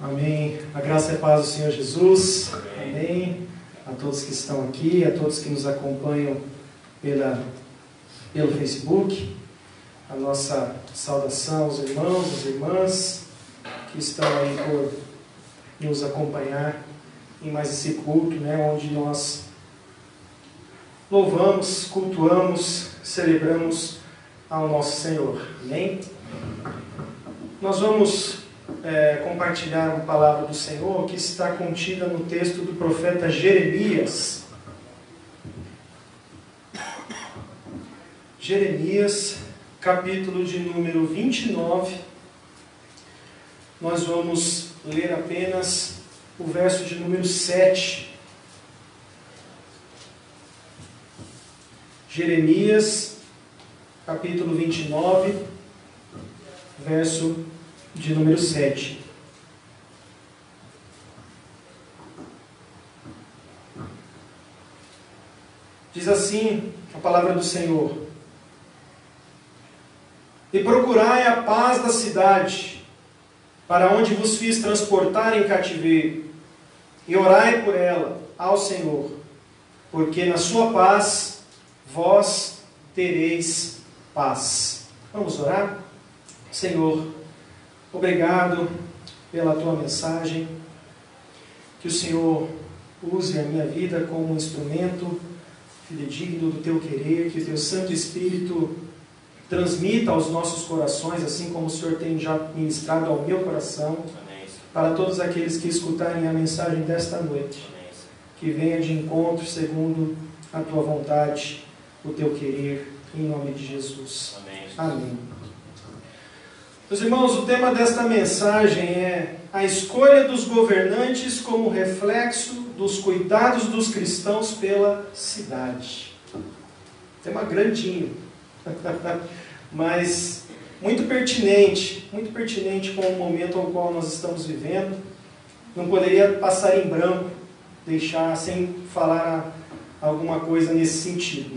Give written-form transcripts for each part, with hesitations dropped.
Amém. A graça e a paz do Senhor Jesus. Amém. A todos que estão aqui, a todos que nos acompanham pelo Facebook. A nossa saudação aos irmãos, às irmãs que estão aí por nos acompanhar em mais esse culto, onde nós louvamos, cultuamos, celebramos ao nosso Senhor. Amém? Nós vamos compartilhar uma palavra do Senhor que está contida no texto do profeta Jeremias. Jeremias, capítulo de número 29. Nós vamos ler apenas o verso de número 7. Jeremias, capítulo 29, verso de número 7. Diz assim a palavra do Senhor: E procurai a paz da cidade, para onde vos fiz transportar em cativeiro, e orai por ela ao Senhor, porque na sua paz vós tereis paz. Vamos orar? Senhor, obrigado pela tua mensagem, que o Senhor use a minha vida como um instrumento fidedigno do teu querer, que o teu Santo Espírito transmita aos nossos corações, assim como o Senhor tem já ministrado ao meu coração, para todos aqueles que escutarem a mensagem desta noite, que venha de encontro segundo a tua vontade, o teu querer, em nome de Jesus. Amém. Meus irmãos, o tema desta mensagem é a escolha dos governantes como reflexo dos cuidados dos cristãos pela cidade. Tema grandinho, mas muito pertinente com o momento ao qual nós estamos vivendo. Não poderia passar em branco, deixar sem falar alguma coisa nesse sentido,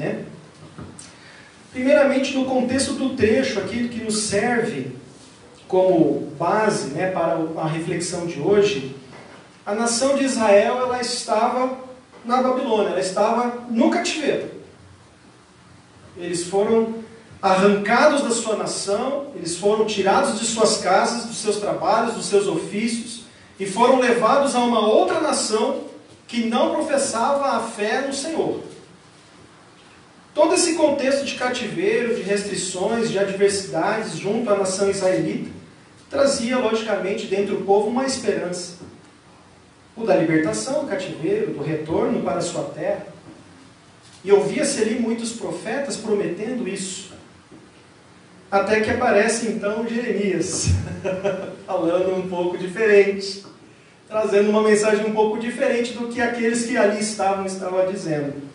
Primeiramente, no contexto do trecho aqui que nos serve como base para a reflexão de hoje, a nação de Israel ela estava na Babilônia, ela estava no cativeiro. Eles foram arrancados da sua nação, eles foram tirados de suas casas, dos seus trabalhos, dos seus ofícios, e foram levados a uma outra nação que não professava a fé no Senhor. Todo esse contexto de cativeiro, de restrições, de adversidades junto à nação israelita, trazia, logicamente, dentro do povo uma esperança. O da libertação do cativeiro, do retorno para a sua terra. E ouvia-se ali muitos profetas prometendo isso. Até que aparece então Jeremias, falando um pouco diferente, trazendo uma mensagem um pouco diferente do que aqueles que ali estavam dizendo.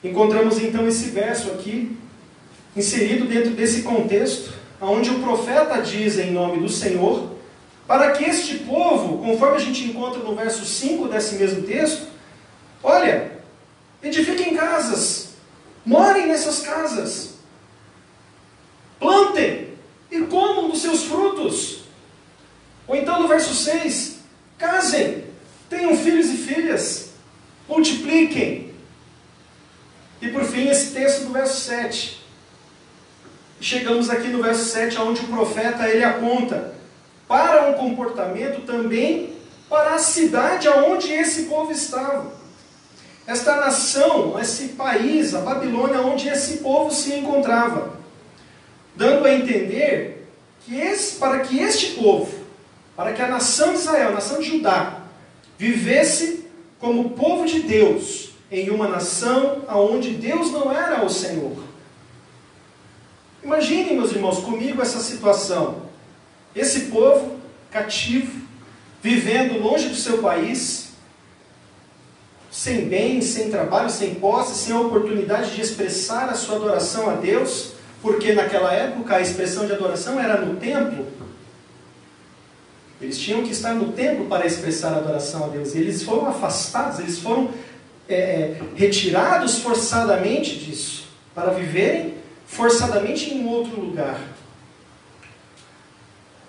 Encontramos então esse verso aqui, inserido dentro desse contexto, onde o profeta diz em nome do Senhor, para que este povo, conforme a gente encontra no verso 5 desse mesmo texto, olha, edifiquem casas, morem nessas casas, plantem e comam dos seus frutos. Ou então no verso 6, casem, tenham filhos e filhas, multipliquem. E por fim esse texto do verso 7. Chegamos aqui no verso 7, onde o profeta ele aponta para um comportamento também para a cidade onde esse povo estava. Esta nação, esse país, a Babilônia, onde esse povo se encontrava. Dando a entender que para que este povo, para que a nação de Israel, a nação de Judá, vivesse como povo de Deus, em uma nação onde Deus não era o Senhor. Imaginem, meus irmãos, comigo essa situação. Esse povo cativo, vivendo longe do seu país, sem bens, sem trabalho, sem posse, sem a oportunidade de expressar a sua adoração a Deus, porque naquela época a expressão de adoração era no templo. Eles tinham que estar no templo para expressar a adoração a Deus. E eles foram afastados, eles foram retirados forçadamente disso, para viverem forçadamente em um outro lugar.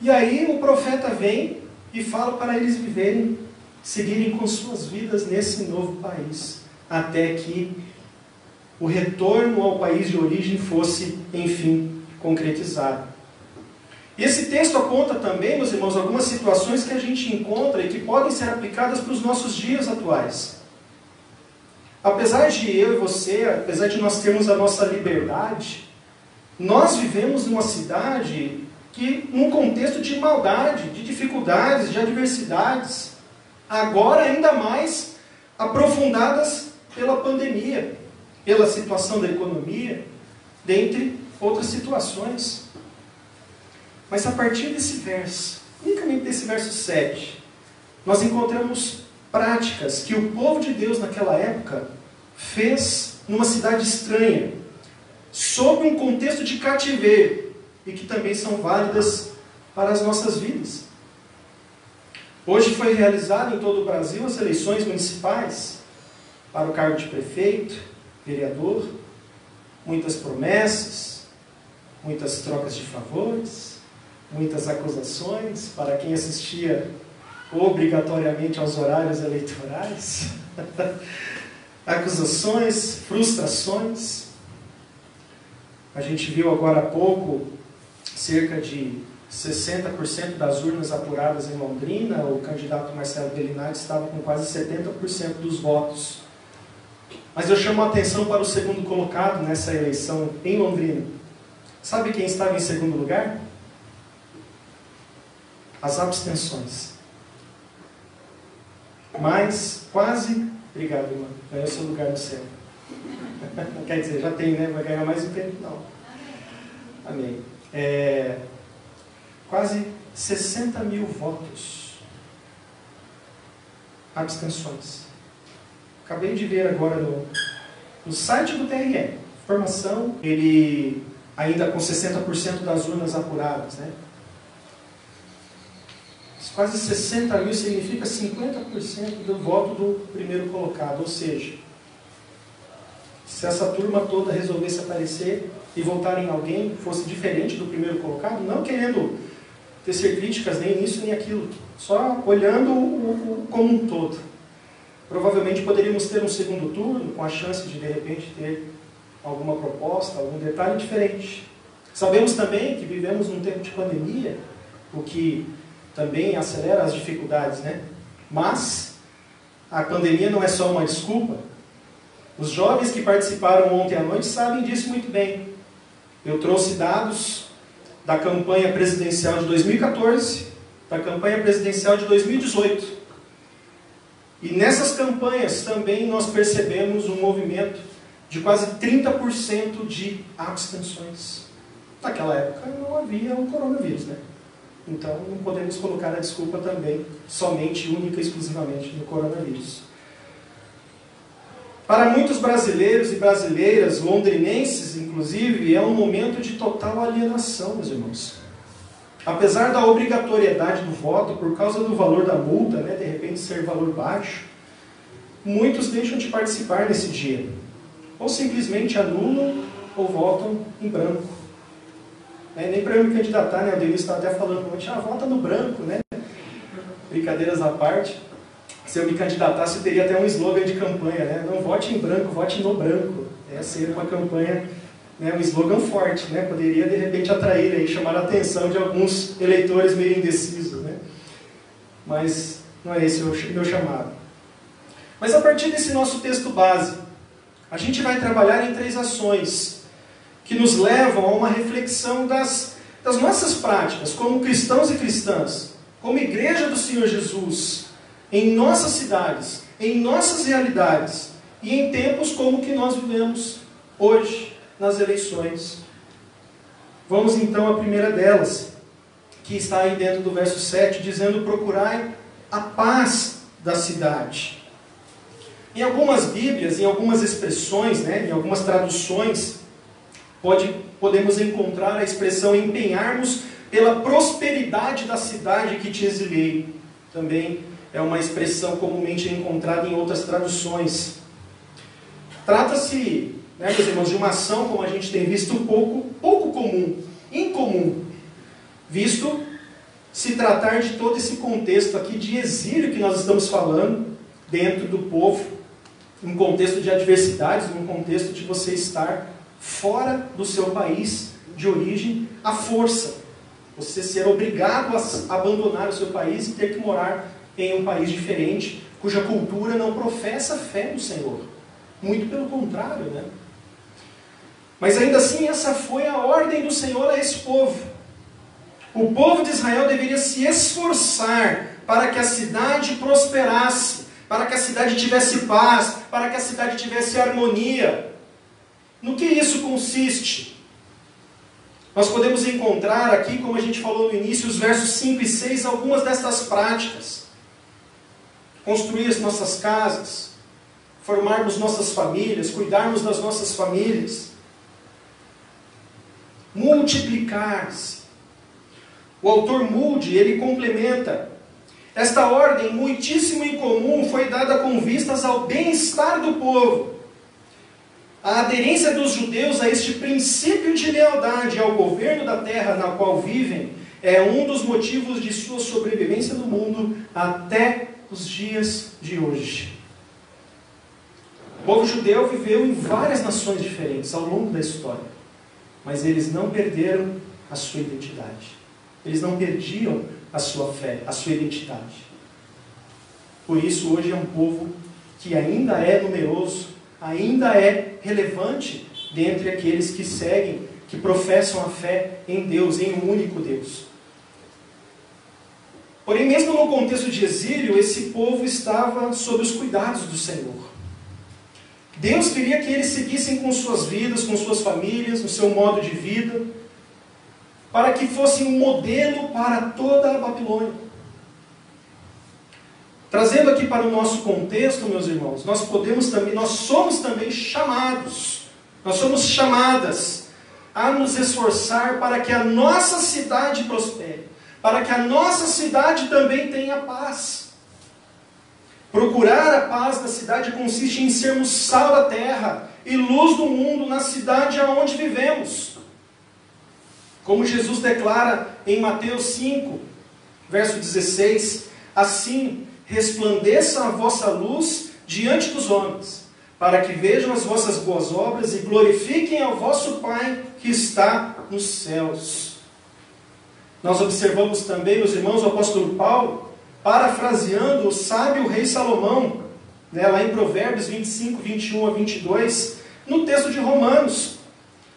E aí o profeta vem e fala para eles viverem, seguirem com suas vidas nesse novo país, até que o retorno ao país de origem fosse, enfim, concretizado. E esse texto aponta também, meus irmãos, algumas situações que a gente encontra e que podem ser aplicadas para os nossos dias atuais. Apesar de eu e você, apesar de nós termos a nossa liberdade, nós vivemos numa cidade que, num contexto de maldade, de dificuldades, de adversidades, agora ainda mais aprofundadas pela pandemia, pela situação da economia, dentre outras situações. Mas a partir desse verso, unicamente desse verso 7, nós encontramos práticas que o povo de Deus naquela época fez numa cidade estranha, sob um contexto de cativeiro, e que também são válidas para as nossas vidas. Hoje foi realizado em todo o Brasil as eleições municipais para o cargo de prefeito, vereador, muitas promessas, muitas trocas de favores, muitas acusações para quem assistia obrigatoriamente aos horários eleitorais, acusações, frustrações. A gente viu agora há pouco cerca de 60% das urnas apuradas em Londrina. O candidato Marcelo Bellinati estava com quase 70% dos votos. Mas eu chamo a atenção para o segundo colocado nessa eleição em Londrina. Sabe quem estava em segundo lugar? As abstenções. Mas quase, obrigado, irmão, ganhou seu lugar no céu. Quer dizer, já tem, né? Vai ganhar mais um tempo? Não. Amém. Quase 60 mil votos. Abstenções. Acabei de ver agora no site do TRE. Informação, ele ainda com 60% das urnas apuradas, né? Quase 60 mil significa 50% do voto do primeiro colocado. Ou seja, se essa turma toda resolvesse aparecer e votar em alguém fosse diferente do primeiro colocado, não querendo tecer críticas nem nisso nem aquilo, só olhando o como um todo, provavelmente poderíamos ter um segundo turno com a chance de repente ter alguma proposta, algum detalhe diferente. Sabemos também que vivemos num tempo de pandemia, o que também acelera as dificuldades, né? Mas a pandemia não é só uma desculpa. Os jovens que participaram ontem à noite sabem disso muito bem. Eu trouxe dados da campanha presidencial de 2014, da campanha presidencial de 2018. E nessas campanhas também nós percebemos um movimento de quase 30% de abstenções. Naquela época não havia o coronavírus, né? Então não podemos colocar a desculpa também somente, única e exclusivamente no coronavírus. Para muitos brasileiros e brasileiras, londrinenses inclusive, é um momento de total alienação, meus irmãos. Apesar da obrigatoriedade do voto, por causa do valor da multa, né, de repente ser valor baixo, muitos deixam de participar nesse dia. Ou simplesmente anulam ou votam em branco. Nem para eu me candidatar, né? O Denis está até falando ontem, vota no branco, né? Brincadeiras à parte. Se eu me candidatasse, eu teria até um slogan de campanha, né? Não vote em branco, vote no branco. Seria uma campanha, né, um slogan forte, né? Poderia, de repente, atrair aí, chamar a atenção de alguns eleitores meio indecisos, né? Mas não é esse o meu chamado. Mas a partir desse nosso texto base, a gente vai trabalhar em 3 ações que nos levam a uma reflexão das nossas práticas como cristãos e cristãs, como igreja do Senhor Jesus, em nossas cidades, em nossas realidades e em tempos como o que nós vivemos hoje nas eleições. Vamos então à primeira delas, que está aí dentro do verso 7, dizendo: procurai a paz da cidade. Em algumas Bíblias, em algumas expressões, né, em algumas traduções, podemos encontrar a expressão empenharmos pela prosperidade da cidade que te exilei. Também é uma expressão comumente encontrada em outras traduções. Trata-se, né, meus irmãos, de uma ação, como a gente tem visto, pouco comum, incomum, visto se tratar de todo esse contexto aqui de exílio que nós estamos falando dentro do povo, um contexto de adversidades, um contexto de você estar fora do seu país de origem à força. Você ser obrigado a abandonar o seu país e ter que morar em um país diferente, cuja cultura não professa a fé no Senhor. Muito pelo contrário, né? Mas ainda assim, essa foi a ordem do Senhor a esse povo. O povo de Israel deveria se esforçar para que a cidade prosperasse, para que a cidade tivesse paz, para que a cidade tivesse harmonia. No que isso consiste? Nós podemos encontrar aqui, como a gente falou no início, os versos 5 e 6, algumas destas práticas. Construir as nossas casas, formarmos nossas famílias, cuidarmos das nossas famílias. Multiplicar-se. O autor Moody, ele complementa: esta ordem, muitíssimo incomum, foi dada com vistas ao bem-estar do povo. A aderência dos judeus a este princípio de lealdade ao governo da terra na qual vivem é um dos motivos de sua sobrevivência no mundo até os dias de hoje. O povo judeu viveu em várias nações diferentes ao longo da história, mas eles não perderam a sua identidade. Eles não perdiam a sua fé, a sua identidade. Por isso, hoje é um povo que ainda é numeroso, ainda é relevante dentre aqueles que seguem, que professam a fé em Deus, em um único Deus. Porém, mesmo no contexto de exílio, esse povo estava sob os cuidados do Senhor. Deus queria que eles seguissem com suas vidas, com suas famílias, no seu modo de vida, para que fossem um modelo para toda a Babilônia. Trazendo aqui para o nosso contexto, meus irmãos, nós somos também chamados, nós somos chamadas a nos esforçar para que a nossa cidade prospere, para que a nossa cidade também tenha paz. Procurar a paz da cidade consiste em sermos sal da terra e luz do mundo na cidade aonde vivemos. Como Jesus declara em Mateus 5, verso 16, assim resplandeça a vossa luz diante dos homens, para que vejam as vossas boas obras e glorifiquem ao vosso Pai que está nos céus. Nós observamos também, meus irmãos, o apóstolo Paulo, parafraseando o sábio rei Salomão, lá em Provérbios 25, 21 a 22, no texto de Romanos,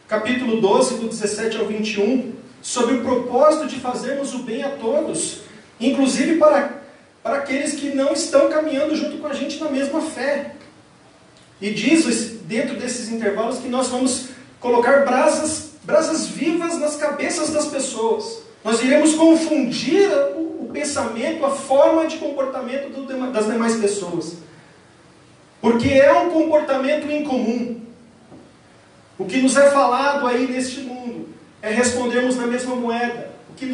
capítulo 12, do 17 ao 21, sobre o propósito de fazermos o bem a todos, inclusive para aqueles que não estão caminhando junto com a gente na mesma fé. E diz, dentro desses intervalos, que nós vamos colocar brasas vivas nas cabeças das pessoas. Nós iremos confundir o pensamento, a forma de comportamento das demais pessoas. Porque é um comportamento incomum. O que nos é falado aí neste mundo é respondermos na mesma moeda. O que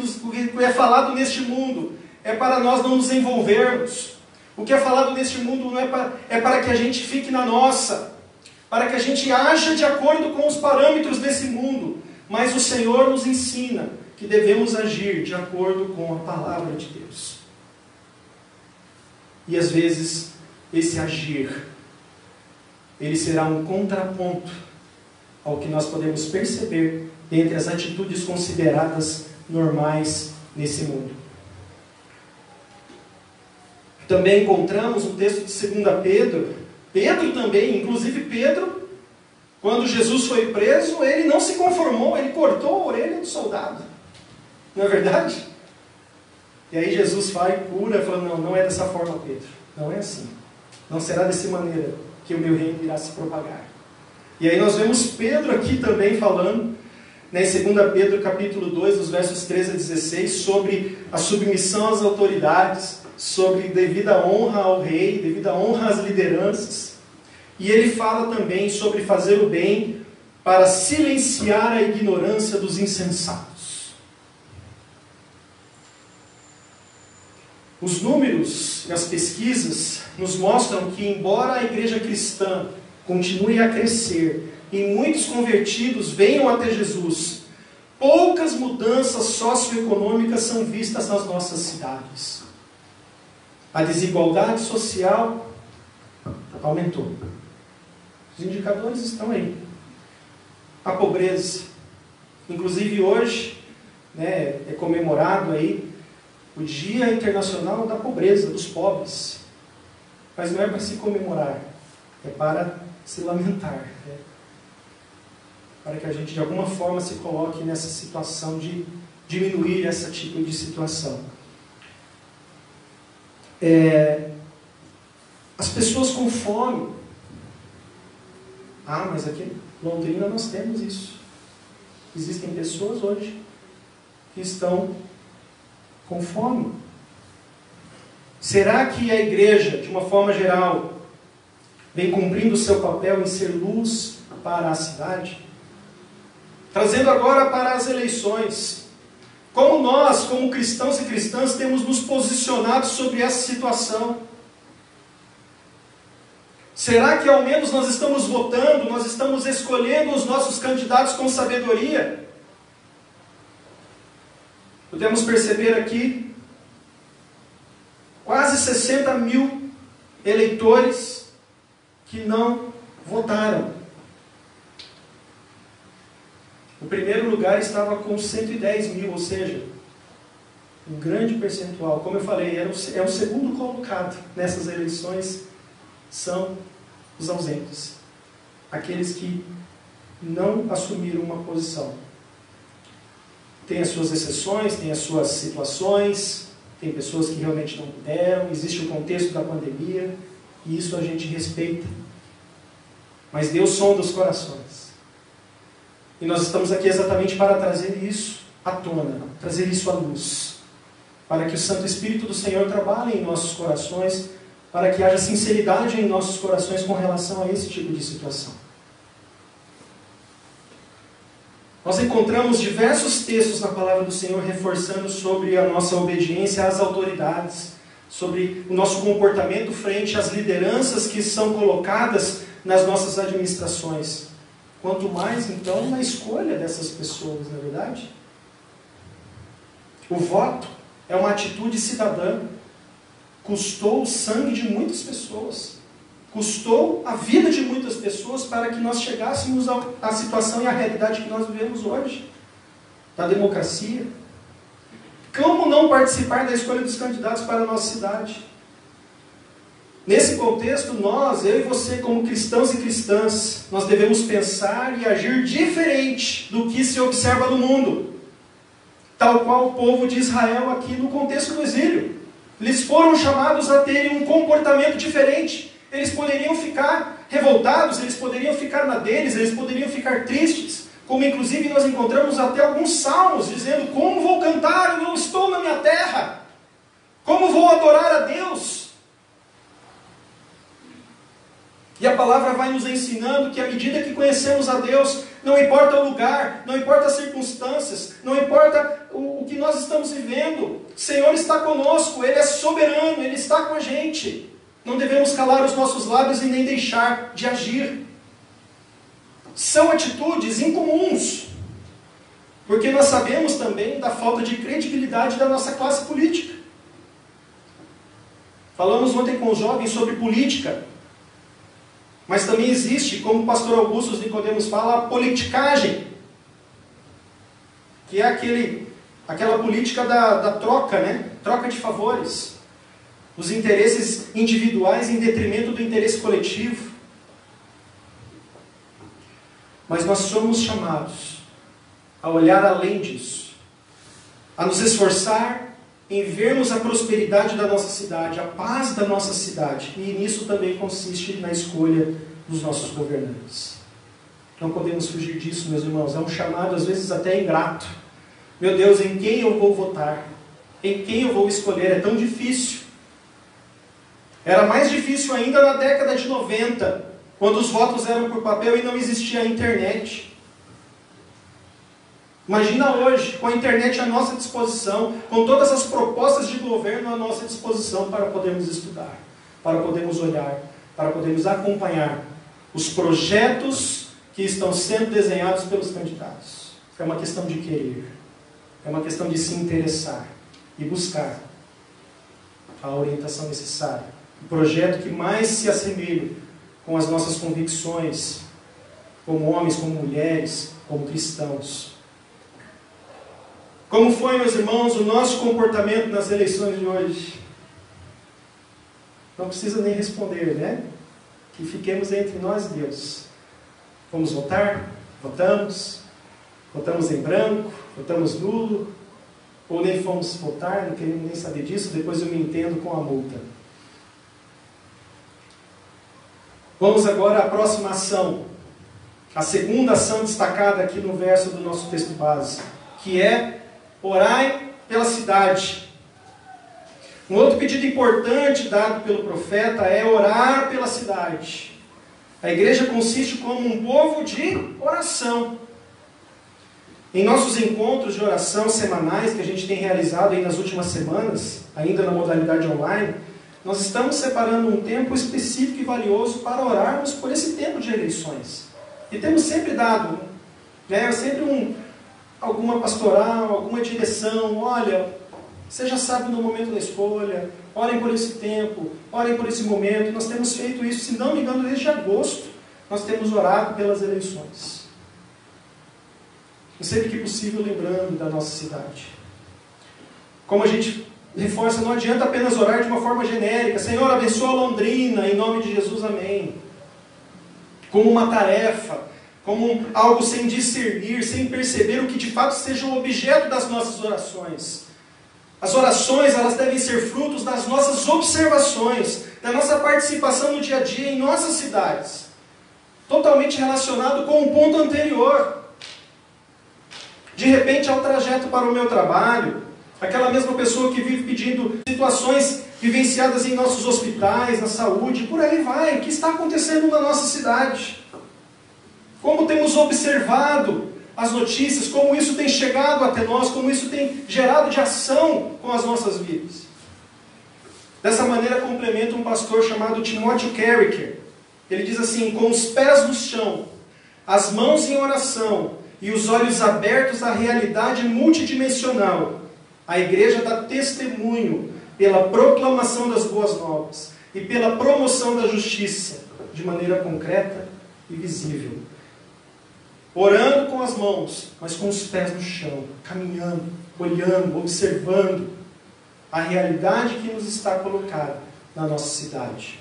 é falado neste mundo é para nós não nos envolvermos. O que é falado neste mundo não é para que a gente fique na nossa, para que a gente aja de acordo com os parâmetros desse mundo. Mas o Senhor nos ensina que devemos agir de acordo com a palavra de Deus. E às vezes, esse agir, ele será um contraponto ao que nós podemos perceber dentre as atitudes consideradas normais nesse mundo. Também encontramos o texto de 2 Pedro. Pedro também, inclusive Pedro, quando Jesus foi preso, ele não se conformou, ele cortou a orelha do soldado. Não é verdade? E aí Jesus vai e cura, falando, não é dessa forma, Pedro. Não é assim. Não será dessa maneira que o meu reino irá se propagar. E aí nós vemos Pedro aqui também falando, em 2 Pedro capítulo 2, dos versos 13 a 16, sobre a submissão às autoridades, sobre devida honra ao rei, devida honra às lideranças. E ele fala também sobre fazer o bem para silenciar a ignorância dos insensatos. Os números e as pesquisas nos mostram que, embora a igreja cristã continue a crescer e muitos convertidos venham até Jesus, poucas mudanças socioeconômicas são vistas nas nossas cidades. A desigualdade social aumentou. Os indicadores estão aí. A pobreza. Inclusive hoje, né, é comemorado aí o Dia Internacional da Pobreza, dos pobres. Mas não é para se comemorar, é para se lamentar. Né? Para que a gente de alguma forma se coloque nessa situação de diminuir esse tipo de situação. As pessoas com fome. Ah, mas aqui em Londrina nós temos isso. Existem pessoas hoje que estão com fome. Será que a igreja, de uma forma geral, vem cumprindo o seu papel em ser luz para a cidade? Trazendo agora para as eleições. Como nós, como cristãos e cristãs, temos nos posicionado sobre essa situação? Será que ao menos nós estamos votando, nós estamos escolhendo os nossos candidatos com sabedoria? Podemos perceber aqui quase 60 mil eleitores que não votaram. O primeiro lugar estava com 110 mil, ou seja, um grande percentual. Como eu falei, é o segundo colocado nessas eleições, são os ausentes. Aqueles que não assumiram uma posição. Tem as suas exceções, tem as suas situações, tem pessoas que realmente não puderam, existe o contexto da pandemia, e isso a gente respeita. Mas Deus sonda os corações. E nós estamos aqui exatamente para trazer isso à tona, trazer isso à luz, para que o Santo Espírito do Senhor trabalhe em nossos corações, para que haja sinceridade em nossos corações com relação a esse tipo de situação. Nós encontramos diversos textos na palavra do Senhor reforçando sobre a nossa obediência às autoridades, sobre o nosso comportamento frente às lideranças que são colocadas nas nossas administrações. Quanto mais, então, na escolha dessas pessoas, não é verdade? O voto é uma atitude cidadã. Custou o sangue de muitas pessoas. Custou a vida de muitas pessoas para que nós chegássemos à situação e à realidade que nós vivemos hoje. Da democracia. Como não participar da escolha dos candidatos para a nossa cidade? Nesse contexto, nós, eu e você, como cristãos e cristãs, nós devemos pensar e agir diferente do que se observa no mundo. Tal qual o povo de Israel aqui no contexto do exílio. Eles foram chamados a terem um comportamento diferente. Eles poderiam ficar revoltados, eles poderiam ficar na deles, eles poderiam ficar tristes. Como inclusive nós encontramos até alguns salmos dizendo: como vou cantar, eu não estou na minha terra? Como vou adorar a Deus? E a palavra vai nos ensinando que à medida que conhecemos a Deus, não importa o lugar, não importa as circunstâncias, não importa o que nós estamos vivendo, o Senhor está conosco, Ele é soberano, Ele está com a gente. Não devemos calar os nossos lábios e nem deixar de agir. São atitudes incomuns, porque nós sabemos também da falta de credibilidade da nossa classe política. Falamos ontem com os jovens sobre política, mas também existe, como o pastor Augusto Nicodemos fala, a politicagem, que é aquela política da troca, né? Troca de favores. Os interesses individuais em detrimento do interesse coletivo. Mas nós somos chamados a olhar além disso, a nos esforçar em vermos a prosperidade da nossa cidade, a paz da nossa cidade. E nisso também consiste na escolha dos nossos governantes. Não podemos fugir disso, meus irmãos. É um chamado, às vezes, até ingrato. Meu Deus, em quem eu vou votar? Em quem eu vou escolher? É tão difícil. Era mais difícil ainda na década de 90, quando os votos eram por papel e não existia a internet. Imagina hoje, com a internet à nossa disposição, com todas as propostas de governo à nossa disposição para podermos estudar, para podermos olhar, para podermos acompanhar os projetos que estão sendo desenhados pelos candidatos. é uma questão de querer, é uma questão de se interessar e buscar a orientação necessária, o projeto que mais se assemelha com as nossas convicções, como homens, como mulheres, como cristãos. Como foi, meus irmãos, o nosso comportamento nas eleições de hoje? Não precisa nem responder, né? Que fiquemos entre nós e Deus. Vamos votar? Votamos. Votamos em branco? Votamos nulo? Ou nem fomos votar, não queremos nem saber disso, depois eu me entendo com a multa. Vamos agora à próxima ação. A segunda ação destacada aqui no verso do nosso texto base, que é orai pela cidade. Um outro pedido importante dado pelo profeta é orar pela cidade. A igreja consiste como um povo de oração. Em nossos encontros de oração semanais que a gente tem realizado aí nas últimas semanas, ainda na modalidade online, nós estamos separando um tempo específico e valioso para orarmos por esse tempo de eleições. E temos sempre dado, né, alguma pastoral, alguma direção. Olha, seja sábio no momento da escolha, orem por esse tempo, orem por esse momento. Nós temos feito isso, se não me engano, desde agosto, nós temos orado pelas eleições. E sempre que possível, lembrando da nossa cidade. Como a gente reforça, não adianta apenas orar de uma forma genérica. Senhor, abençoa Londrina, em nome de Jesus, amém. Como uma tarefa, como algo sem discernir, sem perceber o que de fato seja o objeto das nossas orações. As orações, elas devem ser frutos das nossas observações, da nossa participação no dia a dia em nossas cidades. Totalmente relacionado com o ponto anterior. De repente, ao trajeto para o meu trabalho, aquela mesma pessoa que vive pedindo situações vivenciadas em nossos hospitais, na saúde, por aí vai. O que está acontecendo na nossa cidade? Como temos observado as notícias, como isso tem chegado até nós, como isso tem gerado de ação com as nossas vidas. Dessa maneira, complementa um pastor chamado Timothy Carricker. Ele diz assim: com os pés no chão, as mãos em oração e os olhos abertos à realidade multidimensional, a igreja dá testemunho pela proclamação das boas novas e pela promoção da justiça, de maneira concreta e visível. Orando com as mãos, mas com os pés no chão, caminhando, olhando, observando a realidade que nos está colocada na nossa cidade.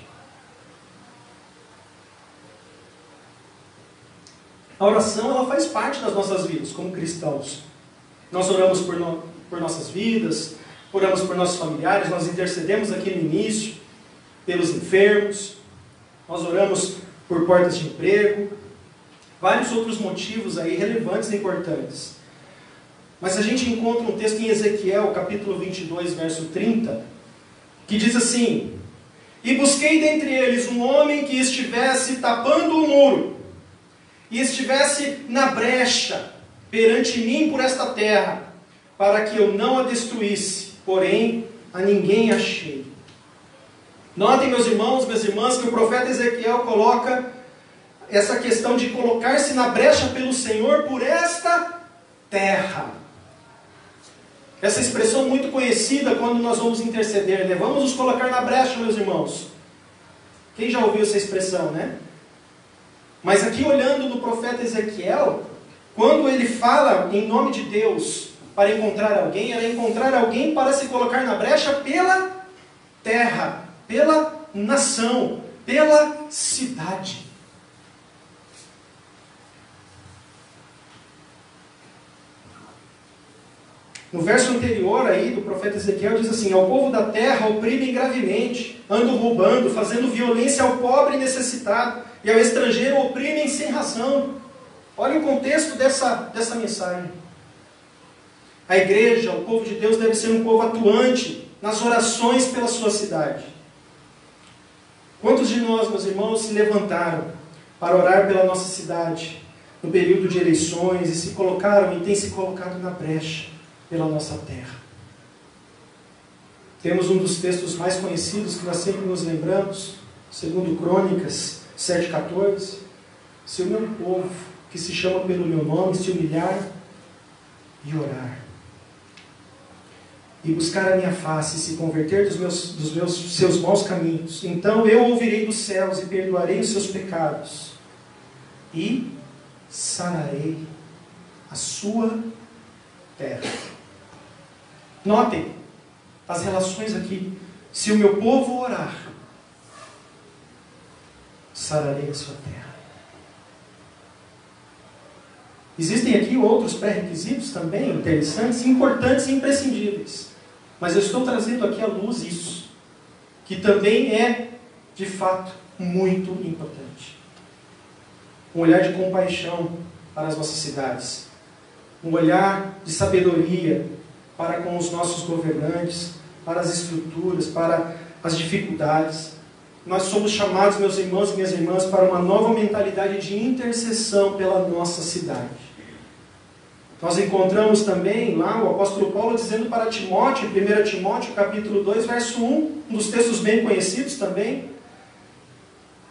A oração, ela faz parte das nossas vidas como cristãos. Nós oramos por nossas vidas, oramos por nossos familiares, nós intercedemos aqui no início pelos enfermos, nós oramos por portas de emprego, vários outros motivos aí relevantes e importantes. Mas a gente encontra um texto em Ezequiel, capítulo 22, verso 30, que diz assim: e busquei dentre eles um homem que estivesse tapando o muro, e estivesse na brecha perante mim por esta terra, para que eu não a destruísse, porém a ninguém achei. Notem, meus irmãos, minhas irmãs, que o profeta Ezequiel coloca essa questão de colocar-se na brecha pelo Senhor por esta terra. Essa expressão muito conhecida quando nós vamos interceder, né? Vamos nos colocar na brecha, meus irmãos. Quem já ouviu essa expressão, né? Mas aqui, olhando no profeta Ezequiel, quando ele fala em nome de Deus para encontrar alguém, era encontrar alguém para se colocar na brecha pela terra, pela nação, pela cidade. No verso anterior aí do profeta Ezequiel diz assim: ao povo da terra oprimem gravemente, andam roubando, fazendo violência ao pobre e necessitado, e ao estrangeiro oprimem sem razão. Olha o contexto dessa mensagem. A igreja, o povo de Deus, deve ser um povo atuante nas orações pela sua cidade. Quantos de nós, meus irmãos, se levantaram para orar pela nossa cidade no período de eleições e se colocaram e têm se colocado na brecha pela nossa terra? Temos um dos textos mais conhecidos que nós sempre nos lembramos, segundo Crônicas 7,14. Se o meu povo, que se chama pelo meu nome, se humilhar e orar, e buscar a minha face, e se converter dos seus maus caminhos, então eu ouvirei dos céus e perdoarei os seus pecados, e sararei a sua terra. Notem as relações aqui. Se o meu povo orar, sararei a sua terra. Existem aqui outros pré-requisitos também interessantes, importantes e imprescindíveis. Mas eu estou trazendo aqui à luz isso, que também é, de fato, muito importante. Um olhar de compaixão para as nossas cidades. Um olhar de sabedoria para com os nossos governantes, para as estruturas, para as dificuldades. Nós somos chamados, meus irmãos e minhas irmãs, para uma nova mentalidade de intercessão pela nossa cidade. Nós encontramos também lá o apóstolo Paulo dizendo para Timóteo, em 1 Timóteo capítulo 2, verso 1, um dos textos bem conhecidos também,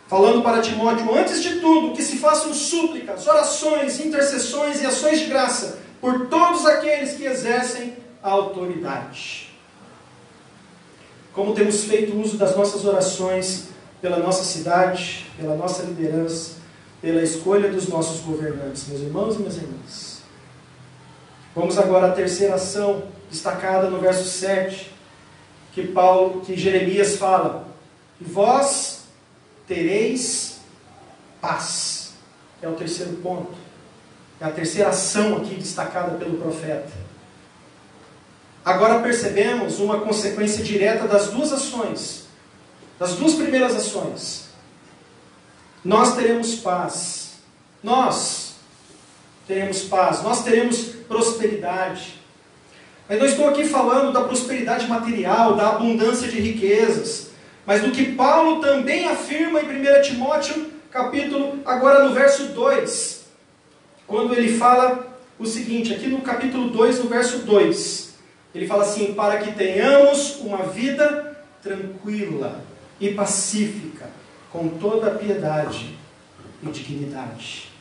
falando para Timóteo: antes de tudo, que se façam súplicas, orações, intercessões e ações de graça por todos aqueles que exercem a autoridade. Como temos feito uso das nossas orações pela nossa cidade, pela nossa liderança, pela escolha dos nossos governantes, meus irmãos e minhas irmãs. Vamos agora à terceira ação, destacada no verso 7, que Jeremias fala: e vós tereis paz. É o terceiro ponto. É a terceira ação aqui destacada pelo profeta. Agora percebemos uma consequência direta das duas ações, das duas primeiras ações. Nós teremos paz. Nós teremos paz. Nós teremos prosperidade. Mas não estou aqui falando da prosperidade material, da abundância de riquezas, mas do que Paulo também afirma em 1 Timóteo, capítulo, agora no verso 2, quando ele fala o seguinte, aqui no capítulo 2, no verso 2, ele fala assim: para que tenhamos uma vida tranquila e pacífica, com toda a piedade e dignidade.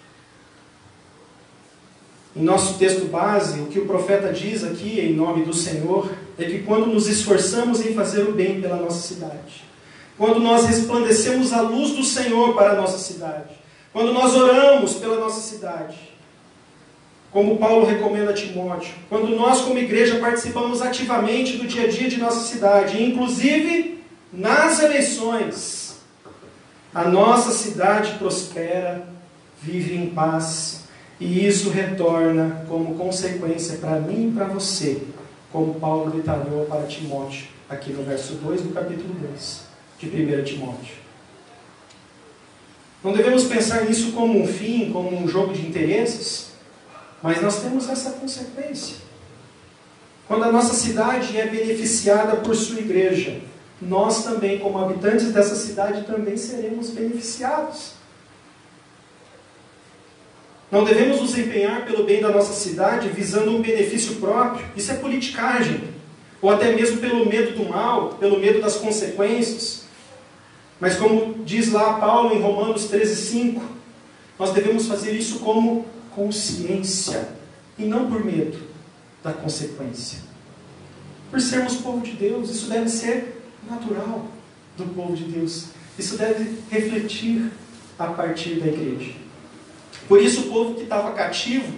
Em nosso texto base, o que o profeta diz aqui, em nome do Senhor, é que quando nos esforçamos em fazer o bem pela nossa cidade, quando nós resplandecemos a luz do Senhor para a nossa cidade, quando nós oramos pela nossa cidade, como Paulo recomenda a Timóteo, quando nós como igreja participamos ativamente do dia a dia de nossa cidade, inclusive nas eleições, a nossa cidade prospera, vive em paz. E isso retorna como consequência para mim e para você, como Paulo detalhou para Timóteo, aqui no verso 2 do capítulo 2 de 1 Timóteo. Não devemos pensar nisso como um fim, como um jogo de interesses, mas nós temos essa consequência. Quando a nossa cidade é beneficiada por sua igreja, nós também, como habitantes dessa cidade, também seremos beneficiados. Não devemos nos empenhar pelo bem da nossa cidade visando um benefício próprio. Isso é politicagem. Ou até mesmo pelo medo do mal, pelo medo das consequências. Mas como diz lá Paulo em Romanos 13:5, nós devemos fazer isso como consciência e não por medo da consequência. Por sermos povo de Deus, isso deve ser natural do povo de Deus. Isso deve refletir a partir da igreja. Por isso o povo que estava cativo,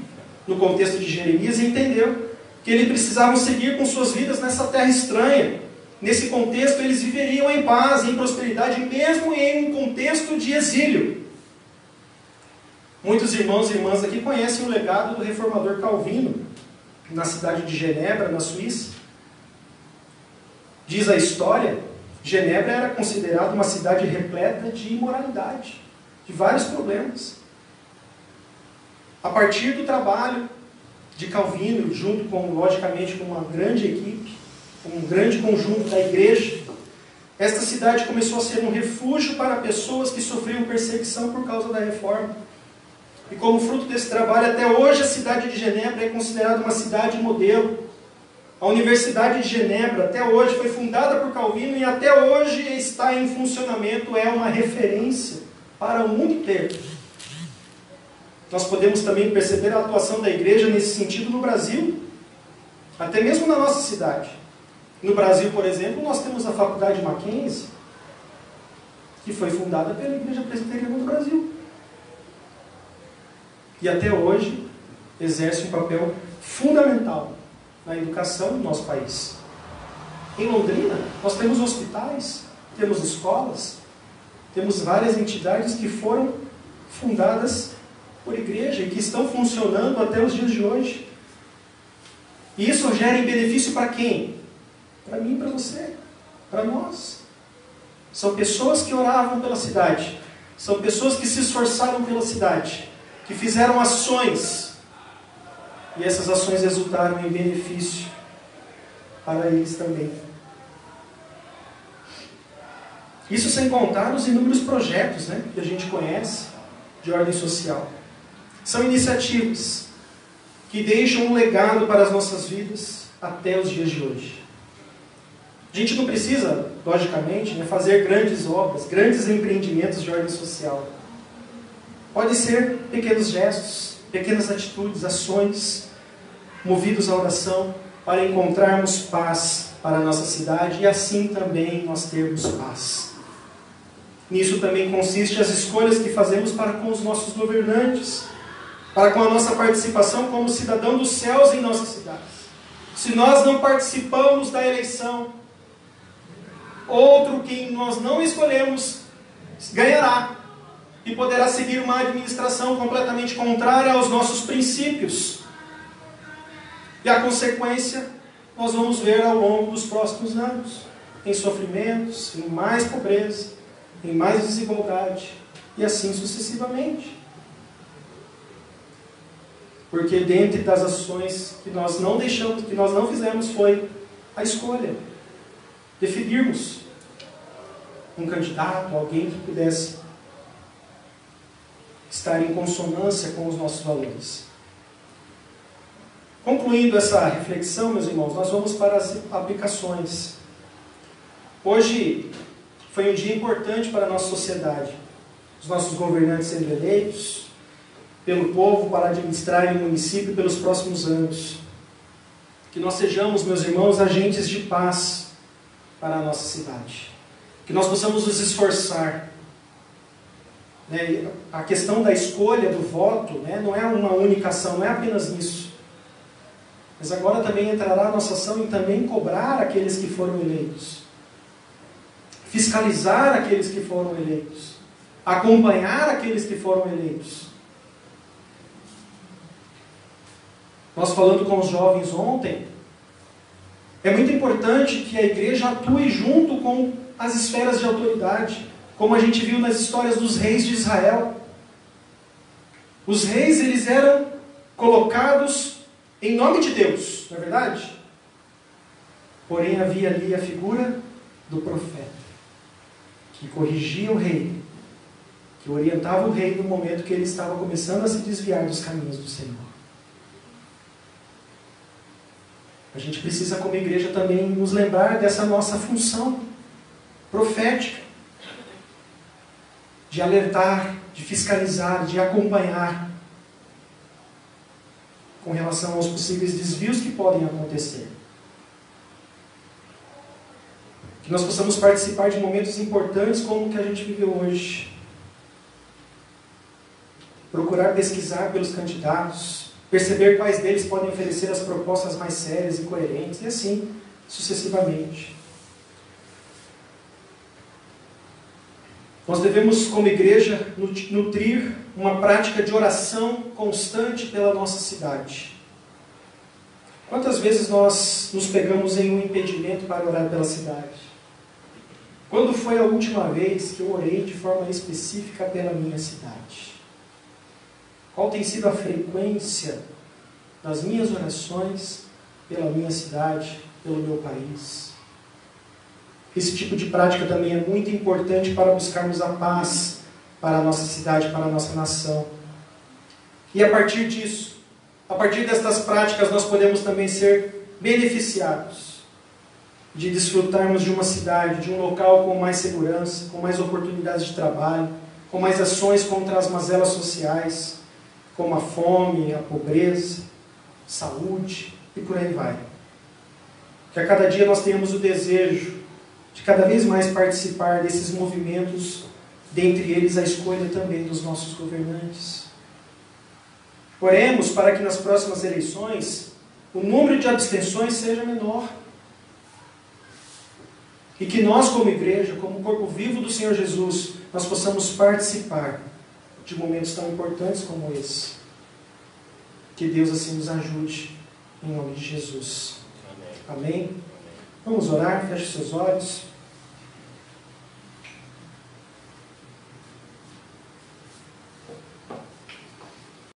no contexto de Jeremias, entendeu que eles precisavam seguir com suas vidas nessa terra estranha. Nesse contexto eles viveriam em paz, em prosperidade, mesmo em um contexto de exílio. Muitos irmãos e irmãs aqui conhecem o legado do reformador Calvino, na cidade de Genebra, na Suíça. Diz a história, Genebra era considerada uma cidade repleta de imoralidade, de vários problemas. A partir do trabalho de Calvino, junto com, logicamente, com uma grande equipe, um grande conjunto da igreja, esta cidade começou a ser um refúgio para pessoas que sofriam perseguição por causa da reforma. E como fruto desse trabalho, até hoje a cidade de Genebra é considerada uma cidade modelo. A Universidade de Genebra, até hoje, foi fundada por Calvino e até hoje está em funcionamento, é uma referência para o mundo inteiro. Nós podemos também perceber a atuação da igreja nesse sentido no Brasil, Até mesmo na nossa cidade. No Brasil, por exemplo, nós temos a Faculdade Mackenzie, que foi fundada pela Igreja Presbiteriana do Brasil. E até hoje exerce um papel fundamental na educação do nosso país. Em Londrina, nós temos hospitais, temos escolas, temos várias entidades que foram fundadas por igreja e que estão funcionando até os dias de hoje. E isso gera em benefício para quem? Para mim e para você, para nós. São pessoas que oravam pela cidade, são pessoas que se esforçaram pela cidade, que fizeram ações, e essas ações resultaram em benefício para eles também. Isso sem contar os inúmeros projetos, né, que a gente conhece de ordem social. São iniciativas que deixam um legado para as nossas vidas até os dias de hoje. A gente não precisa, logicamente, né, fazer grandes obras, grandes empreendimentos de ordem social. Pode ser pequenos gestos, pequenas atitudes, ações, movidos à oração, para encontrarmos paz para a nossa cidade e assim também nós termos paz. Nisso também consiste as escolhas que fazemos para com os nossos governantes, para com a nossa participação como cidadão dos céus em nossa cidade. Se nós não participamos da eleição, outro que nós não escolhemos ganhará e poderá seguir uma administração completamente contrária aos nossos princípios. E a consequência nós vamos ver ao longo dos próximos anos, em sofrimentos, em mais pobreza, em mais desigualdade, e assim sucessivamente. Porque dentre das ações que nós não deixamos, que nós não fizemos, foi a escolha. Definirmos um candidato, alguém que pudesse estar em consonância com os nossos valores. Concluindo essa reflexão, meus irmãos, nós vamos para as aplicações. Hoje foi um dia importante para a nossa sociedade. Os nossos governantes sendo eleitos pelo povo para administrar o município pelos próximos anos. Que nós sejamos, meus irmãos, agentes de paz para a nossa cidade. Que nós possamos nos esforçar. A questão da escolha do voto, não é uma única ação, não é apenas isso. Mas agora também entrará a nossa ação em também cobrar aqueles que foram eleitos. Fiscalizar aqueles que foram eleitos. Acompanhar aqueles que foram eleitos. Nós falando com os jovens ontem, é muito importante que a igreja atue junto com as esferas de autoridade, como a gente viu nas histórias dos reis de Israel. Os reis, eles eram colocados em nome de Deus, não é verdade? Porém, havia ali a figura do profeta, que corrigia o rei, que orientava o rei no momento que ele estava começando a se desviar dos caminhos do Senhor. A gente precisa, como igreja, também nos lembrar dessa nossa função profética, de alertar, de fiscalizar, de acompanhar com relação aos possíveis desvios que podem acontecer. Que nós possamos participar de momentos importantes como o que a gente viveu hoje. Procurar pesquisar pelos candidatos, perceber quais deles podem oferecer as propostas mais sérias e coerentes, e assim sucessivamente. Nós devemos, como igreja, nutrir uma prática de oração constante pela nossa cidade. Quantas vezes nós nos pegamos em um impedimento para orar pela cidade? Quando foi a última vez que eu orei de forma específica pela minha cidade? Qual tem sido a frequência das minhas orações pela minha cidade, pelo meu país? Esse tipo de prática também é muito importante para buscarmos a paz para a nossa cidade, para a nossa nação. E a partir disso, a partir destas práticas, nós podemos também ser beneficiados de desfrutarmos de uma cidade, de um local com mais segurança, com mais oportunidades de trabalho, com mais ações contra as mazelas sociais, como a fome, a pobreza, saúde e por aí vai. Que a cada dia nós tenhamos o desejo de cada vez mais participar desses movimentos, dentre eles a escolha também dos nossos governantes. Oremos para que nas próximas eleições o número de abstenções seja menor. E que nós, como igreja, como corpo vivo do Senhor Jesus, nós possamos participar de momentos tão importantes como esse. Que Deus assim nos ajude, em nome de Jesus. Amém? Vamos orar, feche seus olhos.